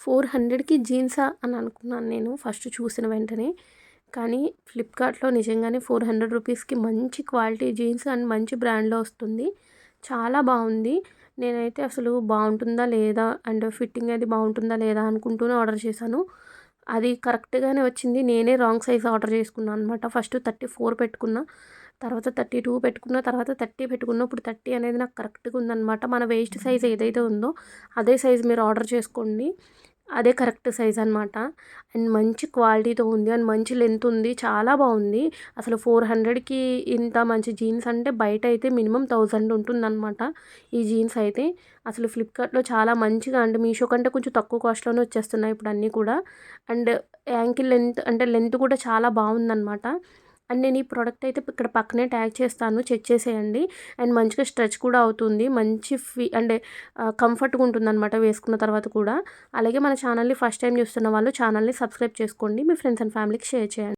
400కి జీన్సా అని అనుకున్నాను నేను ఫస్ట్ చూసిన వెంటనే. కానీ ఫ్లిప్‌కార్ట్‌లో నిజంగానే 400 రూపీస్‌కి మంచి క్వాలిటీ జీన్స్ అండ్ మంచి బ్రాండ్‌లో వస్తుంది. చాలా బావుంది. నేనైతే అసలు బావుంటుందా లేదా అండ్ ఫిట్టింగ్ అది బావుంటుందా లేదా అనుకుంటూనే ఆర్డర్ చేశాను. అది కరెక్ట్‌గానే వచ్చింది. నేనే రాంగ్ సైజ్ ఆర్డర్ చేసుకున్నాను అనమాట. ఫస్ట్ 34 పెట్టుకున్నా. తర్వాత 32 పెట్టుకున్నా. తర్వాత 30 పెట్టుకున్నా. ఇప్పుడు 30 అనేది నాకు కరెక్ట్‌గా ఉందనమాట. మన వేస్ట్ సైజ్ ఏదైతే ఉందో అదే సైజ్ మీరు ఆర్డర్ చేసుకోండి. అదే కరెక్ట్ సైజ్ అనమాట. అండ్ మంచి క్వాలిటీతో ఉంది. అండ్ మంచి లెంత్ ఉంది. చాలా బావుంది. అసలు 400కి ఇంత మంచి జీన్స్ అంటే బయట అయితే మినిమమ్ 1000 ఉంటుందనమాట. ఈ జీన్స్ అయితే. అసలు ఫ్లిప్‌కార్ట్‌లో చాలా మంచిగా అంటే మీషో కంటే కొంచెం తక్కువ కాస్ట్‌లోనే వచ్చేస్తున్నాయి ఇప్పుడు అన్నీ కూడా. అండ్ యాంకిల్ లెంత్ అంటే లెంత్ కూడా చాలా బావుందనమాట. అండ్ నేను ఈ ప్రోడక్ట్ అయితే ఇక్కడ పక్కనే ట్యాగ్ చేస్తాను. చెక్ చేసేయండి. అండ్ మంచిగా స్ట్రెచ్ కూడా అవుతుంది. మంచి అంటే కంఫర్ట్‌గా ఉంటుందనమాట వేసుకున్న తర్వాత కూడా. అలాగే మన ఛానల్‌ని ఫస్ట్ టైం చూస్తున్న వాళ్ళు ఛానల్‌ని సబ్స్క్రైబ్ చేసుకోండి. మీ ఫ్రెండ్స్ అండ్ ఫ్యామిలీకి షేర్ చేయండి.